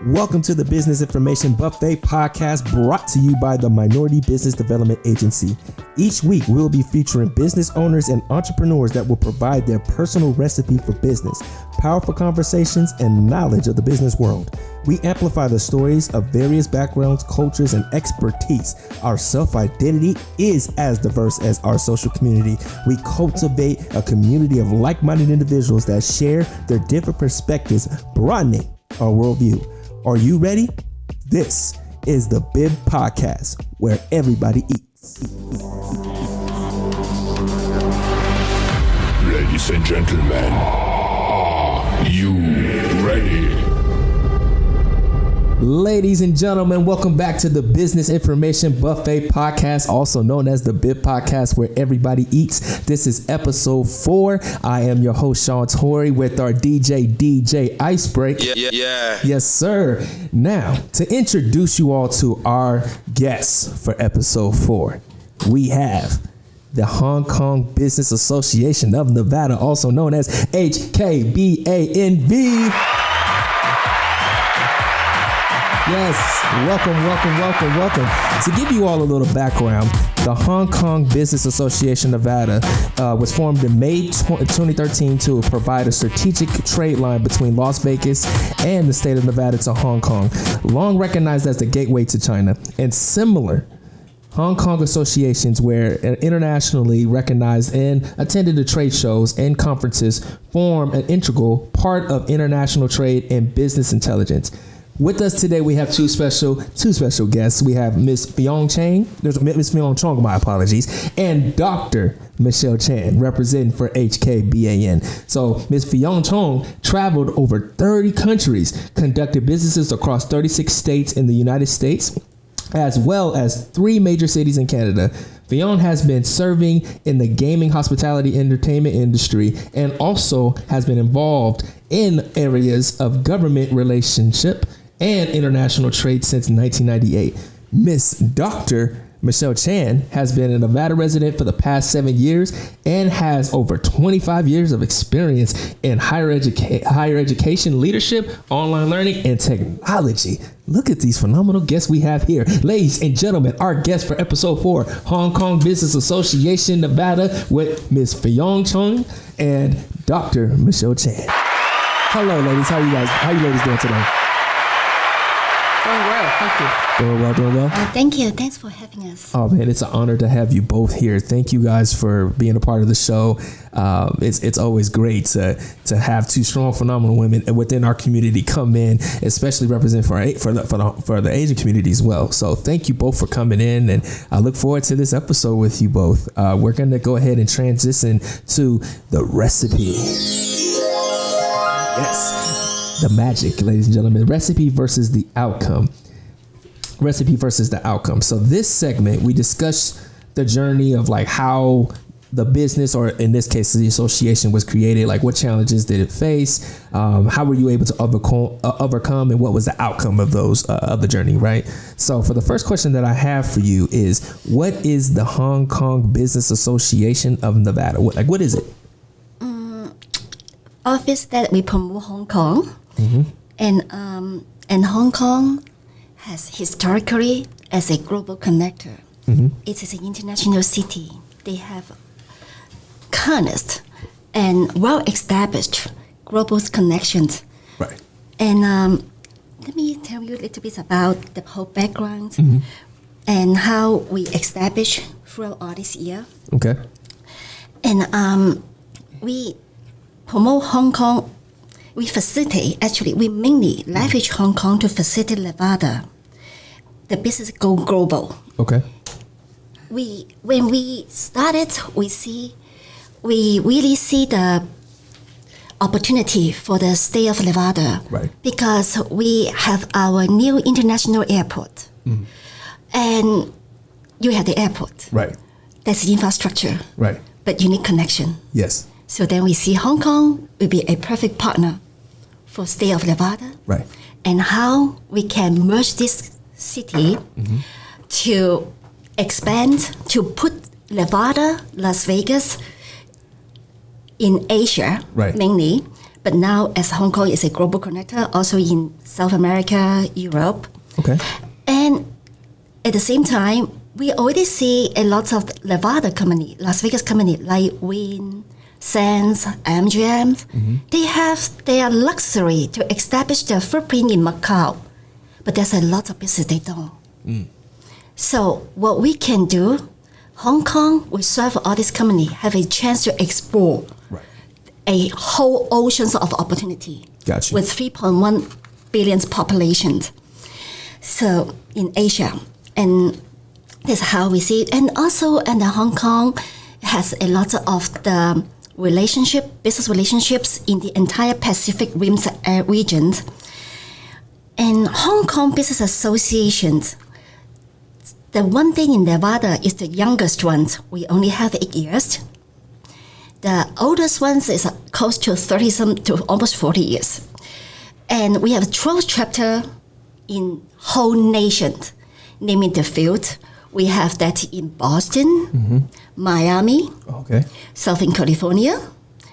Welcome to the Business Information Buffet podcast, brought to you by the Minority Business Development Agency. Each week, we'll be featuring business owners and entrepreneurs that will provide their personal recipe for business, powerful conversations, and knowledge of the business world. We amplify the stories of various backgrounds, cultures, and expertise. Our self-identity is as diverse as our social community. We cultivate a community of like-minded individuals that share their different perspectives, broadening our worldview. Are you ready? This is the BIB Podcast, where everybody eats. Ladies and gentlemen, are you ready? Ladies and gentlemen, welcome back to the Business Information Buffet Podcast, also known as the BIB Podcast, where everybody eats. This is episode 4. I am your host, Sean Torrey, with our DJ Icebreak. Yeah. Yes, sir. Now, to introduce you all to our guests for episode 4, we have the Hong Kong Business Association of Nevada, also known as HKBANV. Yes, welcome. To give you all a little background, the Hong Kong Business Association Nevada was formed in May 2013 to provide a strategic trade line between Las Vegas and the state of Nevada to Hong Kong, long recognized as the gateway to China. And similar Hong Kong associations were internationally recognized and attended the trade shows and conferences, form an integral part of international trade and business intelligence. With us today, we have two special guests. We have Miss Fion Chong, my apologies, and Dr. Michelle Chan, representing for HKBAN. So Miss Fion Chong traveled over 30 countries, conducted businesses across 36 states in the United States, as well as 3 major cities in Canada. Fion has been serving in the gaming, hospitality, entertainment industry, and also has been involved in areas of government relationship and international trade since 1998. Miss Dr. Michelle Chan has been a Nevada resident for the past 7 years and has over 25 years of experience in higher education, leadership, online learning, and technology. Look at these phenomenal guests we have here. Ladies and gentlemen, our guest for episode 4, Hong Kong Business Association Nevada, with Miss Fion Chong and Dr. Michelle Chan. Hello, ladies. How you ladies doing today? Doing well, thank you. Doing well? Thank you. Thanks for having us. Oh, man, it's an honor to have you both here. Thank you guys for being a part of the show. It's always great to have 2 strong, phenomenal women within our community come in, especially represent for the Asian community as well. So thank you both for coming in, and I look forward to this episode with you both. We're going to go ahead and transition to the recipe. Yes. The magic, ladies and gentlemen, recipe versus the outcome. So this segment, we discuss the journey of like how the business, or in this case, the association, was created. Like, what challenges did it face? How were you able to overcome, and what was the outcome of those of the journey, right? So for the first question that I have for you is, what is the Hong Kong Business Association of Nevada? What is it? Office that we promote Hong Kong. Mm-hmm. And Hong Kong has historically as a global connector. Mm-hmm. It is an international city. They have countless and well-established global connections. Right. And let me tell you a little bit about the whole background Mm-hmm. and how we established throughout all this year. Okay. And we promote Hong Kong. We mainly leverage Hong Kong to facilitate Nevada. The business go global. Okay. When we started, we really see the opportunity for the state of Nevada. Right. Because we have our new international airport. Mm. And you have the airport. Right. That's the infrastructure. Right. But you need connection. Yes. So then we see Hong Kong will be a perfect partner for state of Nevada. Right. And how we can merge this city Mm-hmm. to expand, to put Nevada, Las Vegas in Asia, Right. mainly, But now, as Hong Kong is a global connector, also in South America, Europe. Okay. And at the same time, we already see a lot of Nevada company, Las Vegas company like Wynn, Sands, MGM. They have their luxury to establish their footprint in Macau, but there's a lot of business they don't. So what we can do, Hong Kong will serve all this company, have a chance to explore a whole oceans of opportunity. Gotcha. With 3.1 billion population. So in Asia, and that's how we see it. And also, and Hong Kong has a lot of the business relationships in the entire Pacific Rim region. And Hong Kong Business Associations, the one thing in Nevada is the youngest ones. We only have 8 years. The oldest ones is close to 30 to almost 40 years. And we have 12 chapters in whole nation, naming the field. We have that in Boston, Miami, Southern California,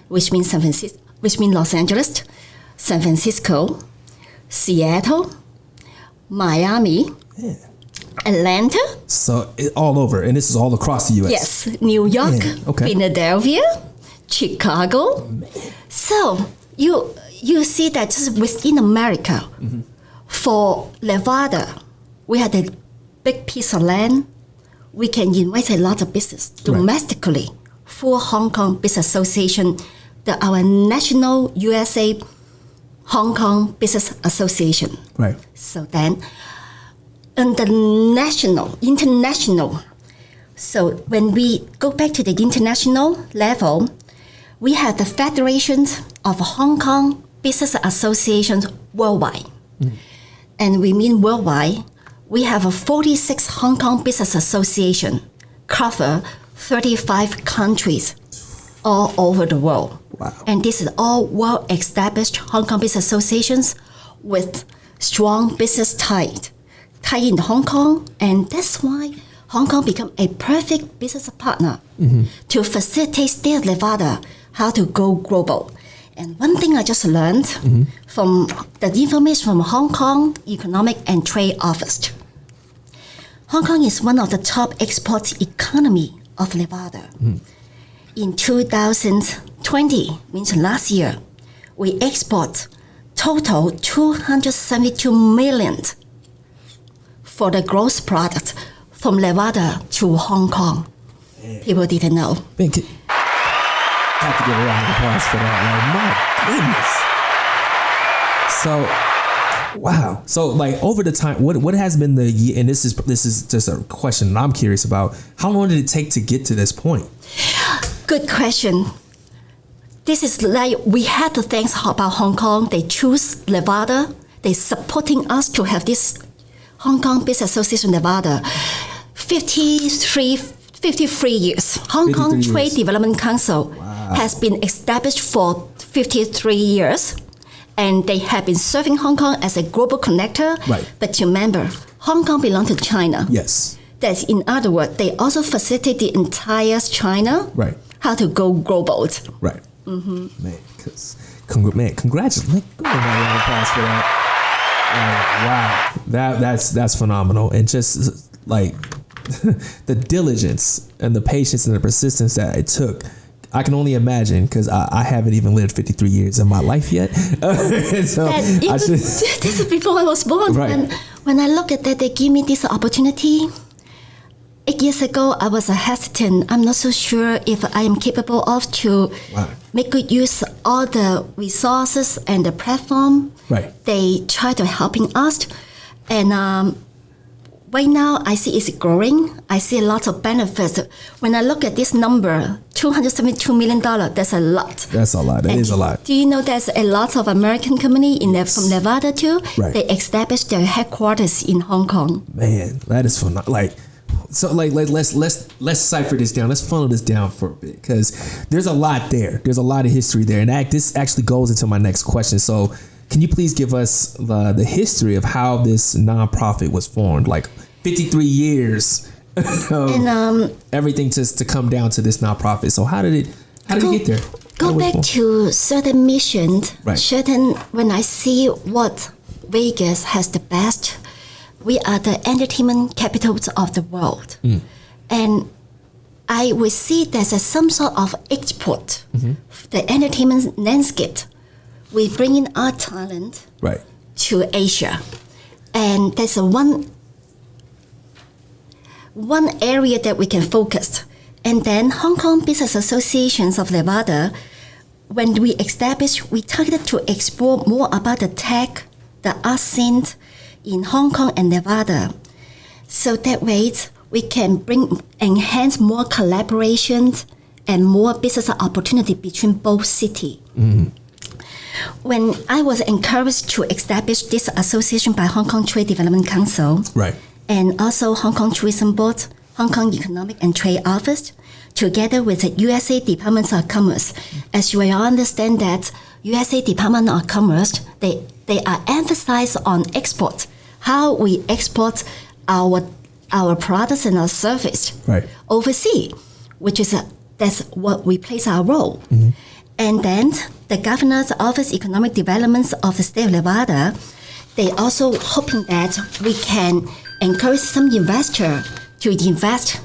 which means Los Angeles, San Francisco, Seattle, Miami, Atlanta. So all over, and this is all across the U.S. Yes, New York, Philadelphia, Chicago. So you see that just within America, for Nevada, we had a big piece of land. We can invite a lot of business domestically for Hong Kong Business Association, our national USA Hong Kong Business Association. Right. So then, on the international, so when we go back to the international level, we have the Federation of Hong Kong Business Associations worldwide. And we mean worldwide. We have a 46 Hong Kong Business Association cover 35 countries all over the world. Wow. And this is all well-established Hong Kong business associations with strong business tie in Hong Kong. And that's why Hong Kong become a perfect business partner to facilitate State of Nevada how to go global. And one thing I just learned from the information from Hong Kong Economic and Trade Office. Hong Kong is one of the top export economy of Nevada. In 2020, means last year, we export total 272 million for the gross product from Nevada to Hong Kong. People didn't know. I have to give a round of applause for that. Like, my goodness. So, wow. So, like, over the time, what has been the year? And this is just a question that I'm curious about. How long did it take to get to this point? Good question. This is like we had to thank about Hong Kong. They choose Nevada. They supporting us to have this Hong Kong Business Association Nevada. 53 years. Hong Kong Trade Development Council has been established for 53 years. And they have been serving Hong Kong as a global connector. Right. But remember, Hong Kong belongs to China. Yes. That's in other words, they also facilitate the entire China. Right. How to go global. Right. Man, congratulations. Give me a round of applause for that. Wow. That's phenomenal. And just like the diligence and the patience and the persistence that it took, I can only imagine, because I haven't even lived 53 years in my life yet. This is before I was born. Right. When I look at that, they give me this opportunity. 8 years ago, I was hesitant. I'm not so sure if I am capable of to make good use of all the resources and the platform. Right. They try to helping us. And right now, I see it's growing. I see a lot of benefits. When I look at this number, $272 million, that's a lot. That's a lot. It is a lot. Do you know there's a lot of American company from Nevada too? Right. They established their headquarters in Hong Kong. Man, that is fun. Let's cipher this down. Let's funnel this down for a bit, because there's a lot there. There's a lot of history there, and this actually goes into my next question. So, can you please give us the history of how this nonprofit was formed? Like 53 years of everything to come down to this nonprofit. So how did it get there? go back to certain missions, Right. certain, when I see what Vegas has the best, we are the entertainment capitals of the world. And I will see there's some sort of export, the entertainment landscape. We bring in our talent Right. to Asia. And there's one area that we can focus. And then Hong Kong Business Associations of Nevada, when we established, we targeted to explore more about the tech, the art scene in Hong Kong and Nevada. So that way we can enhance more collaborations and more business opportunity between both cities. When I was encouraged to establish this association by Hong Kong Trade Development Council, Right. and also Hong Kong Tourism Board, Hong Kong Economic and Trade Office, together with the USA Department of Commerce. As you will understand that USA Department of Commerce, they are emphasized on export, how we export our products and our service Right. overseas, which is that's what we place our role. And then the Governor's Office Economic Development of the State of Nevada, they also hoping that we can encourage some investor to invest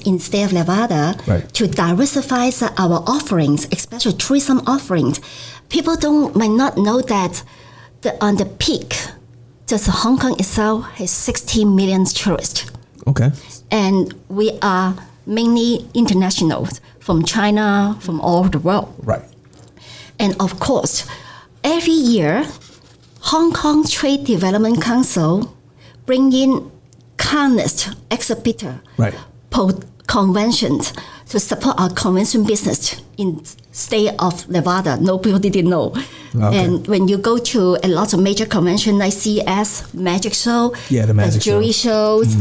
in state of Nevada, Right. to diversify our offerings, especially tourism offerings. People might not know that on the peak, just Hong Kong itself has 16 million tourists. Okay. And we are mainly international, from China, from all over the world. Right. And of course, every year, Hong Kong Trade Development Council bring in countless exhibitor, Right. conventions to support our convention business in state of Nevada. Nobody didn't know. Okay. And when you go to a lot of major conventions like CES, Magic Show, Yeah, the Magic jewelry Show. shows,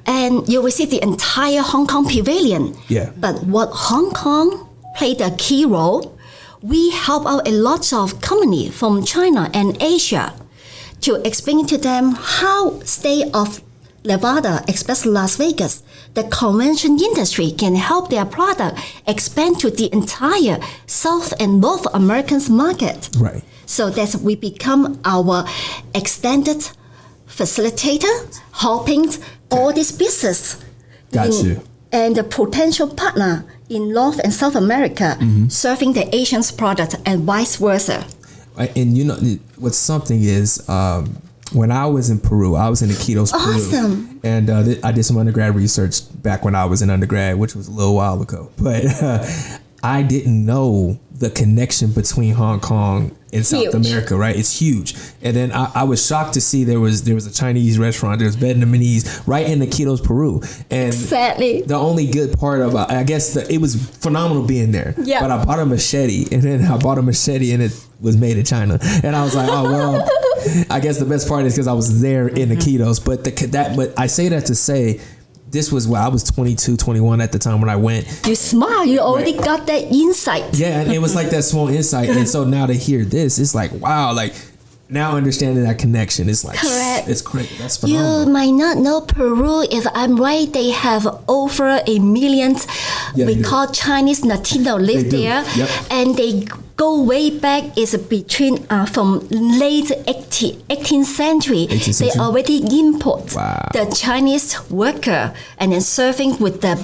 and you will see the entire Hong Kong pavilion. Yeah. But what Hong Kong played a key role, we help out a lot of company from China and Asia to explain to them how state of Nevada, especially Las Vegas, the convention industry can help their product expand to the entire South and North American market. Right. So that we become our extended facilitator, helping all this business. Got you. And the potential partner in North and South America, serving the Asians product and vice versa. And you know, what's something is, when I was in Peru, I was in Iquitos, Peru. Awesome. And I did some undergrad research back when I was in undergrad, which was a little while ago. But I didn't know the connection between Hong Kong and South Huge. America, right? It's huge. And then I was shocked to see there was a Chinese restaurant, there was Vietnamese right in Iquitos, Peru. And Exactly. the only good part about, I guess it was phenomenal being there. Yeah. But I bought a machete, and then I bought a machete and it was made in China. And I was like, oh, well, I guess the best part is because I was there in Iquitos. But but I say that to say, this was when I was 22, 21 at the time when I went. You smart, you already Right. got that insight. Yeah, and it was like that small insight. And so now to hear this, it's like, wow, like now understanding that connection, it's like, Correct. it's great. That's You phenomenal. might not know Peru. If I'm right, they have over 1 million. Yeah, we they do. call Chinese Latino live They do. there, Yep. and they go way back. Is between from late 18th century. 18th They century? already import Wow. the Chinese worker and then serving with the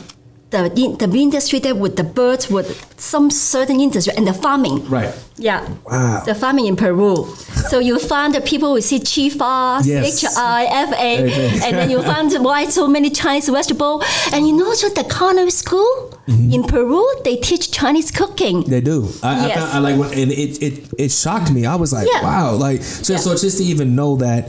industry there with the birds, with some certain industry and the farming. Right. Yeah. Wow. The farming in Peru. So you find the people will see chifa, Yes. HIFA, Okay. and then you find why so many Chinese vegetables. And you know, so the culinary school in Peru, they teach Chinese cooking. They do. I Yes. found, I like, and it shocked me. I was like, Yeah. wow, like so just to even know that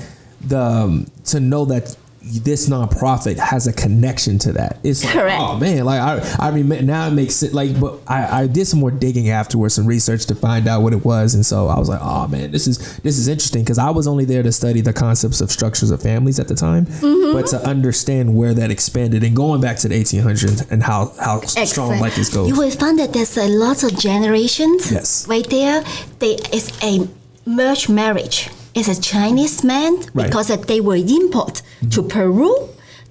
this nonprofit has a connection to that. It's like, Correct. oh man, like I remember now it makes it like, but I did some more digging afterwards, some research to find out what it was, and so I was like, oh man, this is interesting because I was only there to study the concepts of structures of families at the time, but to understand where that expanded and going back to the 1800s and how strong Excellent. like this goes. You will find that there's a lot of generations Yes. right there. It's a merged marriage. It's a Chinese man Right. because they were import to Peru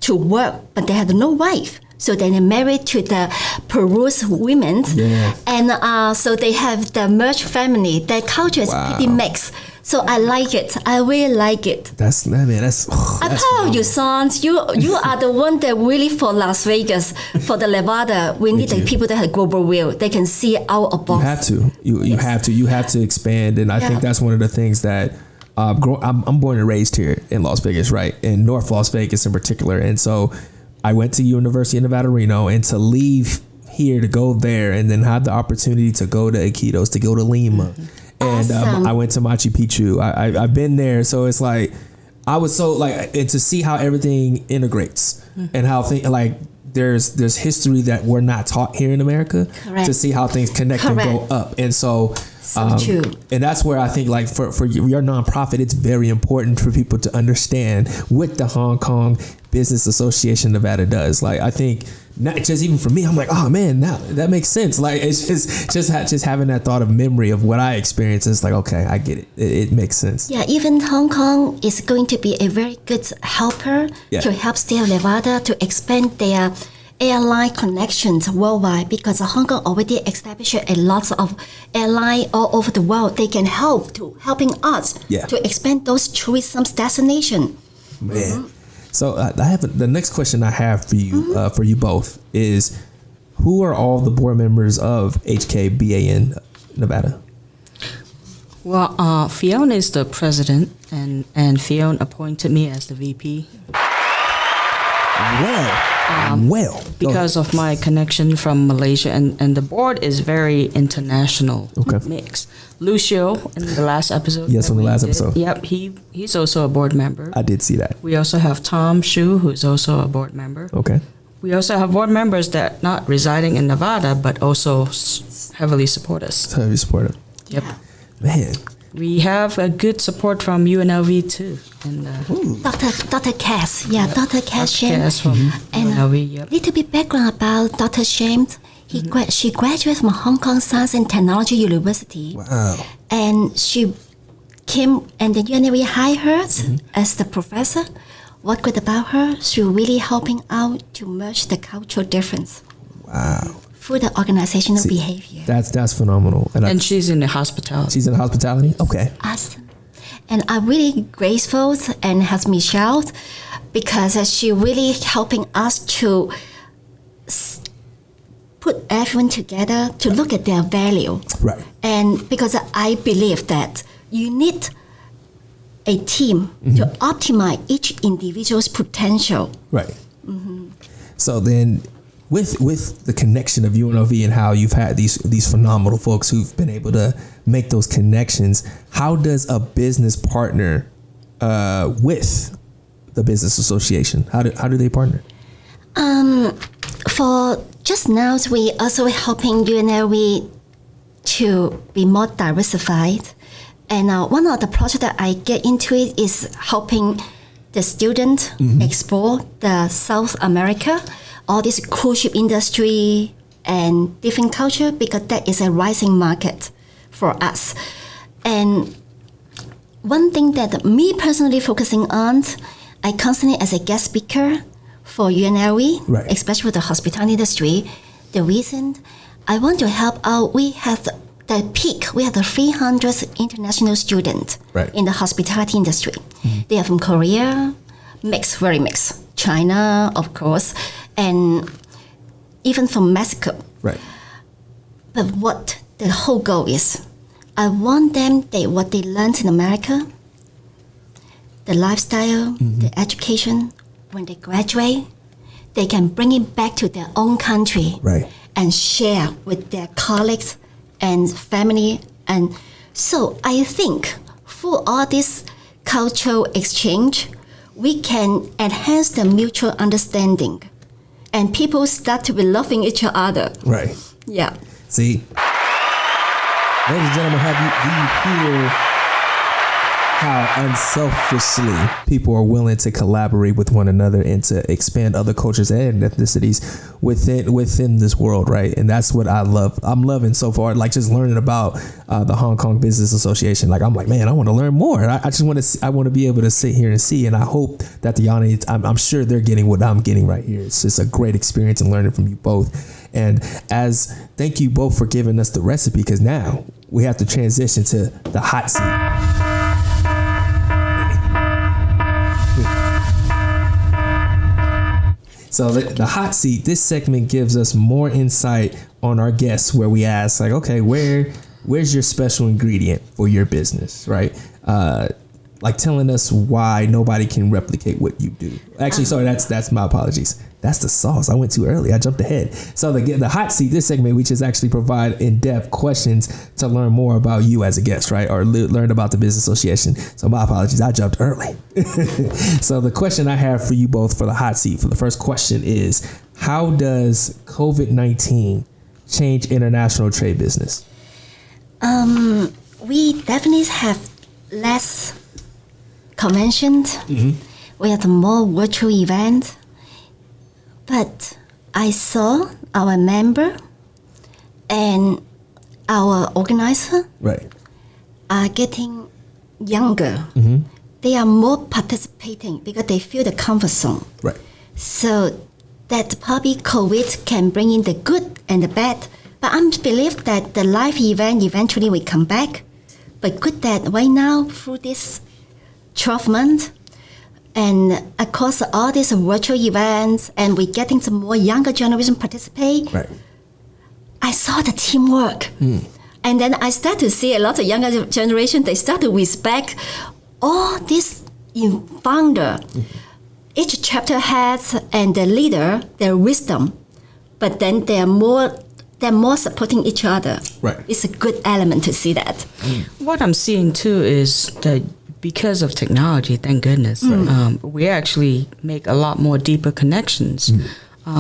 to work, but they had no wife. So they're married to the Peru's women. Yeah. And so they have the merged family. Their culture is pretty mixed. So I like it. I really like it. That's I'm proud of you, sons. You are the one that really for Las Vegas, for the Nevada. We need the people that have global will. They can see out of box. You have to. You have to expand, and I think that's one of the things that. I'm born and raised here in Las Vegas, right? In North Las Vegas in particular, and so I went to University of Nevada, Reno, and to leave here to go there, and then have the opportunity to go to Iquitos, to go to Lima, and I went to Machu Picchu. I've been there, so it's like I was so like, and to see how everything integrates and how there's history that we're not taught here in America. Correct. To see how things connect and go up, and so. True. And that's where I think, like, for your nonprofit, it's very important for people to understand what the Hong Kong Business Association Nevada does. Like, I think not just even for me, I'm like, oh man, now that makes sense. Like, it's just having that thought of memory of what I experienced. It's like, okay, I get it. It makes sense. Yeah, even Hong Kong is going to be a very good helper to help state of Nevada to expand their airline connections worldwide, because Hong Kong already established a lot of airline all over the world. They can helping us to expand those tourism destination. Man, so I have the next question I have for you both is, who are all the board members of HKBAN Nevada? Well, Fiona is the president, and Fiona appointed me as the VP. Well, because of my connection from Malaysia, and the board is very international mix. Lucio in the last episode. Yes, from the last episode. Yep, he's also a board member. I did see that. We also have Tom Shu, who's also a board member. Okay. We also have board members that not residing in Nevada, but also heavily support us. Heavily supportive. Yep. Man. We have a good support from UNLV too. And Dr. Cass. Dr. Cass Shim. Cass from UNLV, yep. Little bit background about Dr. Shim. She graduated from Hong Kong Science and Technology University. Wow. And she came, and the UNLV hired her as the professor. What good about her? She really helping out to merge the cultural difference. Wow. Through the organizational behavior. That's phenomenal. And she's in the hospitality. She's in hospitality? Okay. Awesome. And I'm really grateful and has Michelle, because she really helping us to put everyone together to look at their value. Right. And because I believe that you need a team to optimize each individual's potential. Right. So then, with the connection of UNLV and how you've had these phenomenal folks who've been able to make those connections, how does a business partner with the business association? How do they partner? For just now, we also helping UNLV to be more diversified. And one of the projects that I get into it is helping the student explore the South America, all this cruise ship industry and different culture, because that is a rising market for us. And one thing that me personally focusing on, I constantly as a guest speaker for UNLV, especially the hospitality industry. The reason I want to help out, we have the peak, we have the 300 international students in the hospitality industry. They are from Korea, very mixed. China, of course, and even from Mexico. Right. But what the whole goal is, I want them, what they learned in America, the lifestyle, the education, when they graduate, they can bring it back to their own country and share with their colleagues and family. And so I think through all this cultural exchange, we can enhance the mutual understanding, and people start to be loving each other. Right. Yeah. See, ladies and gentlemen, do you hear how unselfishly people are willing to collaborate with one another and to expand other cultures and ethnicities within this world, right? And that's what I love. I'm loving so far, like just learning about the Hong Kong Business Association. Like I'm like, man, I want to learn more. I just want to. I want to be able to sit here and see. And I hope that the audience, I'm sure they're getting what I'm getting right here. It's just a great experience and learning from you both. And thank you both for giving us the recipe, because now we have to transition to the hot seat. So the hot seat, this segment gives us more insight on our guests, where we ask like, okay, where's your special ingredient for your business, right? Like telling us why nobody can replicate what you do. Actually, sorry, that's my apologies. That's the sauce. I went too early. I jumped ahead. So the hot seat, this segment, we just actually provide in-depth questions to learn more about you as a guest, right? Or learn about the business association. So my apologies. I jumped early. So the question I have for you both for the hot seat, for the first question is, how does COVID-19 change international trade business? We definitely have less conventions. We have more virtual events. But I saw our member and our organizer are getting younger. They are more participating because they feel the comfort zone. Right. So that probably COVID can bring in the good and the bad. But I believe that the live event eventually will come back. But good that right now, through this 12 months, and across all these virtual events, and we're getting some more younger generation participate. Right. I saw the teamwork. And then I start to see a lot of younger generation, they start to respect all this founder. Each chapter has, and the leader, their wisdom, but then they're more supporting each other. Right. It's a good element to see that. What I'm seeing too is that because of technology, thank goodness, we actually make a lot more deeper connections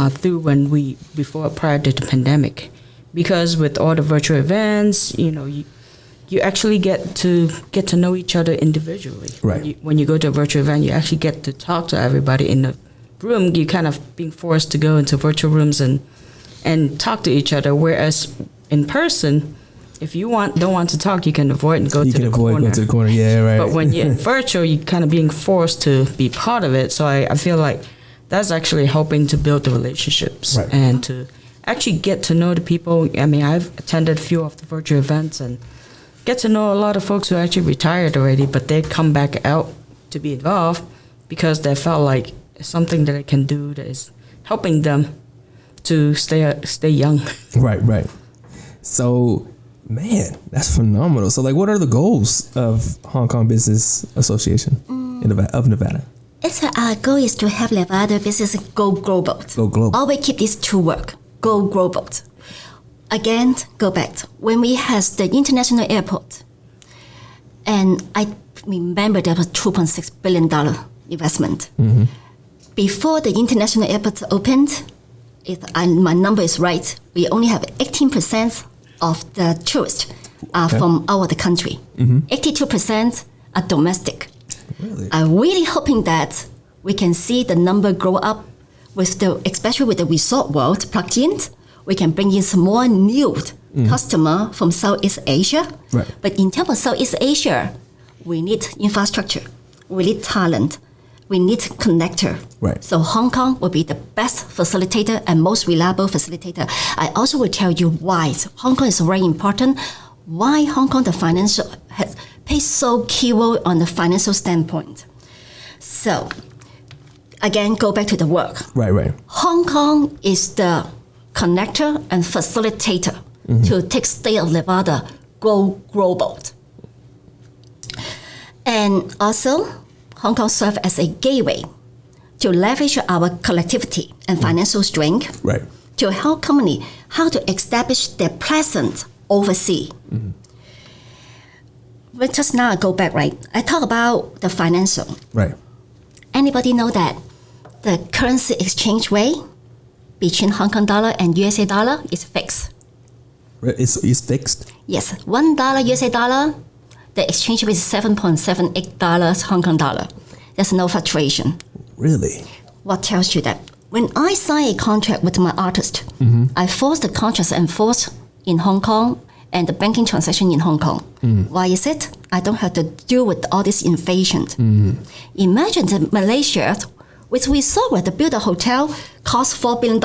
through prior to the pandemic. Because with all the virtual events, you actually get to know each other individually. Right. When you go to a virtual event, you actually get to talk to everybody in the room. You kind of being forced to go into virtual rooms and talk to each other. Whereas in person, if you don't want to talk, you can avoid and go to the corner. Yeah, right. But when you're virtual, you're kind of being forced to be part of it. So I feel like that's actually helping to build the relationships and to actually get to know the people. I mean, I've attended a few of the virtual events and get to know a lot of folks who actually retired already, but they come back out to be involved because they felt like it's something that they can do that is helping them to stay young. Right. So, man, that's phenomenal. So, like, what are the goals of Hong Kong Business Association of Nevada? Our goal is to have Nevada business go global. Go global. Always keep these two work. Go global. Again, go back. When we had the international airport, and I remember there was $2.6 billion investment. Before the international airport opened, if my number is right, we only have 18% of the tourists are from out of the country. 82% are domestic. Really? I'm really hoping that we can see the number grow up especially with the resort world plugged in. We can bring in some more new customer from Southeast Asia. Right. But in terms of Southeast Asia, we need infrastructure, we need talent, we need connector. Right. So Hong Kong will be the best facilitator and most reliable facilitator. I also will tell you why Hong Kong is very important. Why Hong Kong the financial has plays so key role on the financial standpoint. So again, go back to the work. Right. Hong Kong is the connector and facilitator to take state of Nevada go global. And also, Hong Kong serves as a gateway to leverage our collectivity and financial strength to help companies how to establish their presence overseas. But just now I go back, right? I talk about the financial. Right. Anybody know that the currency exchange rate between Hong Kong dollar and USA dollar is fixed? It's fixed? Yes, $1 USA dollar the exchange rate is $7.78 Hong Kong dollar. There's no fluctuation. Really? What tells you that? When I sign a contract with my artist, I force the contract enforced in Hong Kong and the banking transaction in Hong Kong. Why is it? I don't have to deal with all this inflation. Imagine that Malaysia, which we saw where to build a hotel, cost $4 billion,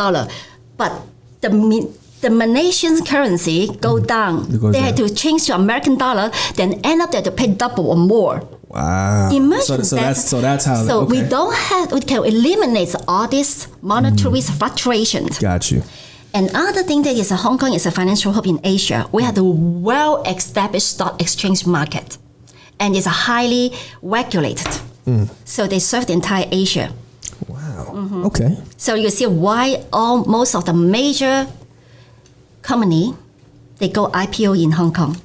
but the Malaysian currency go down. They had to change to American dollar, then end up they had to pay double or more. Wow. Imagine so that. that's how. So okay. we can eliminate all this monetary fluctuations. Got you. And other thing that is Hong Kong is a financial hub in Asia. We have a well-established stock exchange market, and it's highly regulated. So they serve the entire Asia. Wow. Okay. So you see why most of the major company they go IPO in Hong Kong.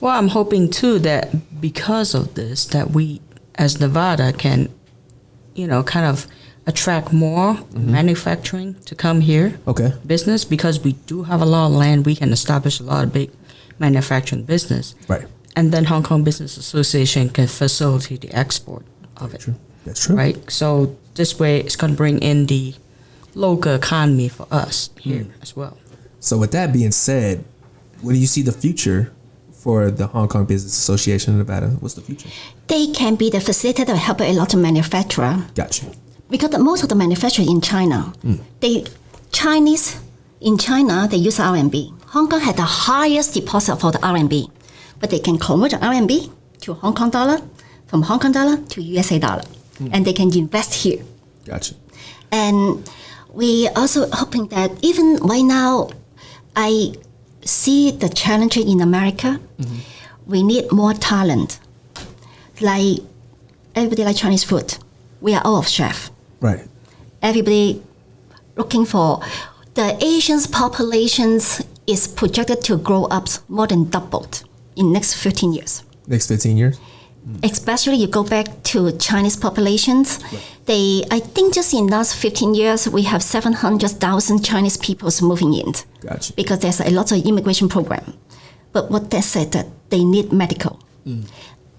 Well, I'm hoping too that because of this, that we as Nevada can, kind of attract more manufacturing to come here. Okay. Business, because we do have a lot of land, we can establish a lot of big manufacturing business. Right. And then Hong Kong Business Association can facilitate the export of it. True. That's true. Right. So this way, it's going to bring in the local economy for us here as well. So with that being said, what do you see the future for the Hong Kong Business Association of Nevada? What's the future? They can be the facilitator, help a lot of manufacturer. Got you. Because most of the manufacturer in China, in China, they use RMB. Hong Kong had the highest deposit for the RMB, but they can convert the RMB to Hong Kong dollar, from Hong Kong dollar to USA dollar, and they can invest here. Got you. And we also hoping that even right now, I see the challenge in America. We need more talent. Like everybody like Chinese food. We are all of chef. Right. Everybody looking for the Asian populations is projected to grow up more than doubled in next 15 years. Next 15 years? Especially you go back to Chinese populations. Right. I think just in last 15 years, we have 700,000 Chinese people moving in. Gotcha. Because there's a lot of immigration program. But what they said that they need medical.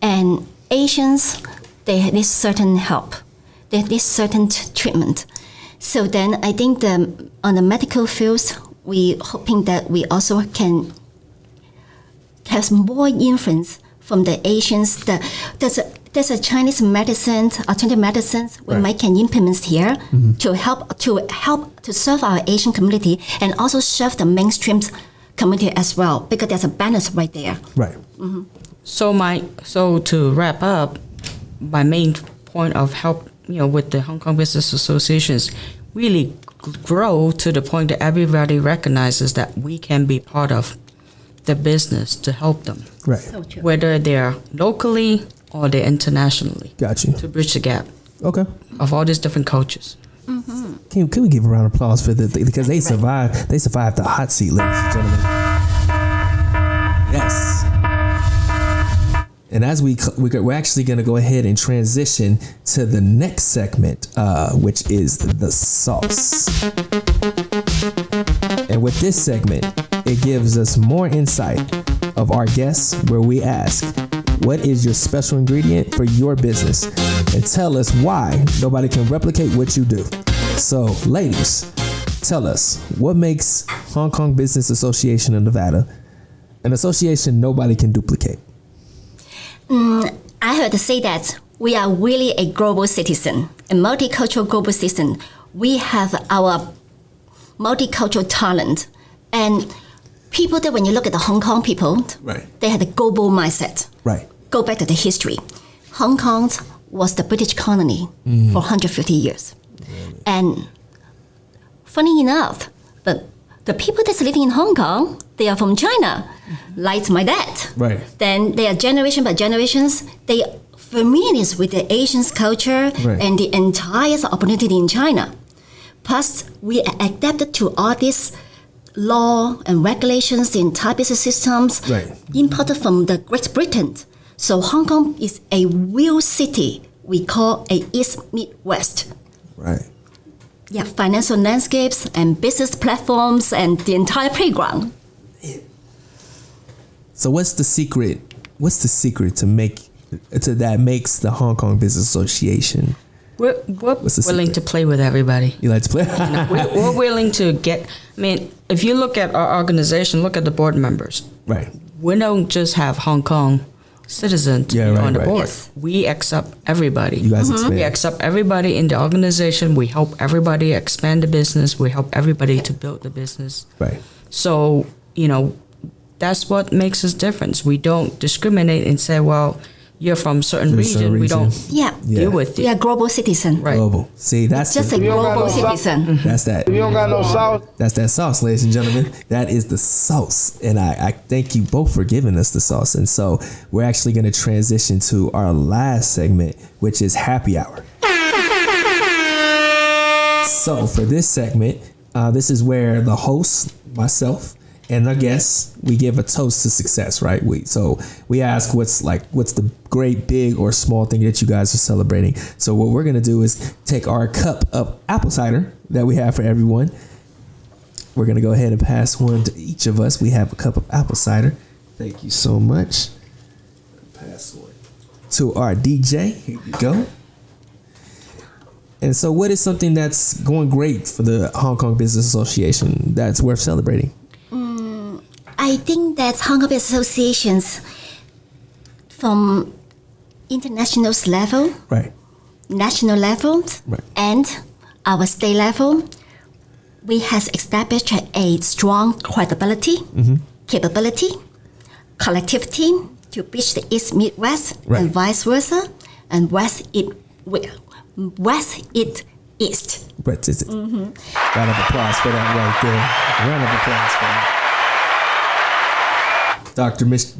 And Asians, they need certain help. They need certain treatment. So then I think on the medical fields, we hoping that we also can have more influence from the Asians. There's a Chinese medicine, alternative medicines we might can implement here to help to serve our Asian community and also serve the mainstream community as well, because there's a balance right there. Right. So to wrap up, my main point of help, with the Hong Kong Business Associations, really grow to the point that everybody recognizes that we can be part of the business to help them. Right. So true. Whether they're locally or they're internationally. Got you. To bridge the gap Okay. of all these different cultures. Can we give a round of applause for this? Because they survived. They survived the hot seat, ladies and gentlemen. Yes. And as we're actually going to go ahead and transition to the next segment, which is the sauce. And with this segment, it gives us more insight of our guests, where we ask, what is your special ingredient for your business? And tell us why nobody can replicate what you do. So, ladies, tell us, what makes Hong Kong Business Association of Nevada an association nobody can duplicate? I heard to say that we are really a global citizen, a multicultural global citizen. We have our multicultural talent, and people that when you look at the Hong Kong people, they had a global mindset. Right. Go back to the history. Hong Kong was the British colony for 150 years. And funny enough, but the people that's living in Hong Kong, they are from China, like my dad. Right. Then they are generation by generations, they are familiar with the Asian culture and the entire opportunity in China. Plus, we are adapted to all these law and regulations, the entire business systems imported from the Great Britain. So Hong Kong is a real city we call a East Midwest. Right. Yeah, financial landscapes and business platforms and the entire playground. So what's the secret what's the secret to that makes the Hong Kong Business Association? We're willing to play with everybody. You like to play? We're willing to get. I mean, if you look at our organization, look at the board members. Right. We don't just have Hong Kong citizens to be on the board. Yes. We accept everybody. You guys expand. We accept everybody in the organization. We help everybody expand the business. We help everybody to build the business. Right. So, that's what makes us different. We don't discriminate and say, well, you're from certain region. We don't deal with it. We are global citizen. Right. Global. See, that's Just a global citizen. That's that. You don't got no sauce. That's that sauce, ladies and gentlemen. That is the sauce. And I thank you both for giving us the sauce. And so we're actually going to transition to our last segment, which is happy hour. So for this segment, this is where the host, myself, and our guests, we give a toast to success, right? We ask what's the great, big, or small thing that you guys are celebrating. So what we're gonna do is take our cup of apple cider that we have for everyone. We're gonna go ahead and pass one to each of us. We have a cup of apple cider. Thank you so much. Pass one to our DJ. Here you go. And so, what is something that's going great for the Hong Kong Business Association that's worth celebrating? I think that Hong Kong Business Associations from international level, Right. national level, Right. and our state level, we has established a strong credibility, capability, collectivity to bridge the East Midwest Right. and vice versa, and West it East. Brett, is it? Round of applause for that right there. Round of applause for that.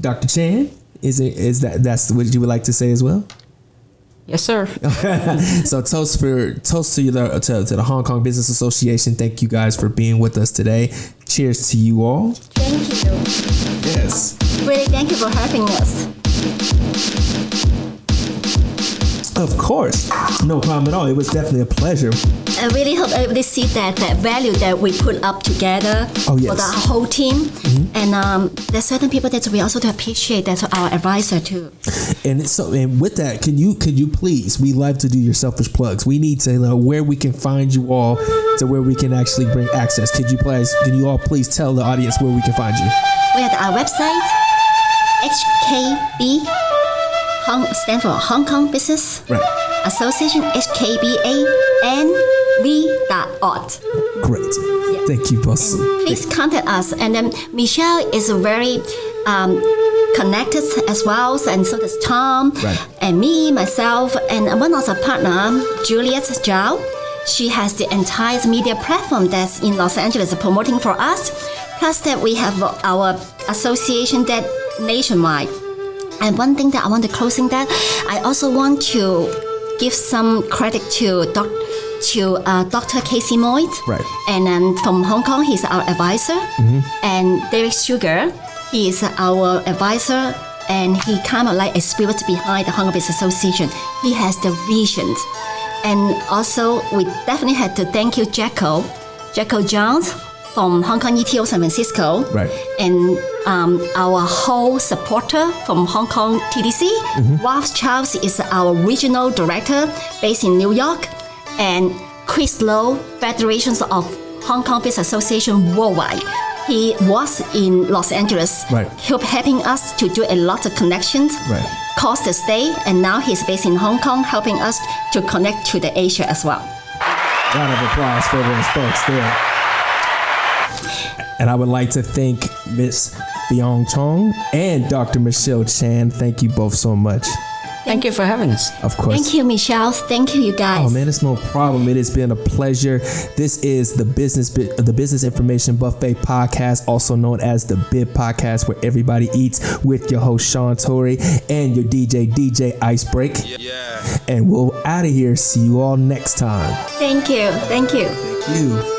Dr. Chan, that's what you would like to say as well? Yes, sir. So toast to the Hong Kong Business Association. Thank you guys for being with us today. Cheers to you all. Thank you. Yes. Really, thank you for having us. Of course. No problem at all. It was definitely a pleasure. I really hope everybody see that value that we put up together Oh, yes. for the whole team. And there's certain people that we also appreciate. That's our advisor too. And with that, can you please? We love to do your selfish plugs. We need to know where we can find you all, to where we can actually bring access. Can you all please tell the audience where we can find you? We have our website, HKB, stand for Hong Kong Business Right. Association, HKBANV.org. Great. Thank you, boss. Please contact us. And then Michelle is very connected as well, and so does Tom, Right. and me, myself, and one of our partner, Juliet Zhao. She has the entire media platform that's in Los Angeles promoting for us. Plus that we have our association that nationwide. And one thing that I want to closing that, I also want to give some credit to Dr. Casey Moy. Right. And then from Hong Kong, he's our advisor. And Derek Sugar, he is our advisor, and he kind of like a spirit behind the Hong Kong Business Association. He has the vision. And also, we definitely had to thank you, Jacko Jones from Hong Kong ETO San Francisco. Right. And our whole supporter from Hong Kong TDC. Ralph Charles is our regional director based in New York. And Chris Lowe, Federation of Hong Kong Business Association Worldwide. He was in Los Angeles, Right. helping us to do a lot of connections, Right. cost the stay, and now he's based in Hong Kong, helping us to connect to the Asia as well. Round of applause for those folks there. And I would like to thank Miss Fion Chong and Dr. Michelle Chan. Thank you both so much. Thank you for having us. Of course. Thank you, Michelle. Thank you, you guys. Oh man, it's no problem. It has been a pleasure. This is the Business Information Buffet podcast, also known as the BIB podcast, where everybody eats, with your host Sean Torrey and your DJ Icebreak. Yeah. And we'll out of here. See you all next time. Thank you. Thank you. Thank you.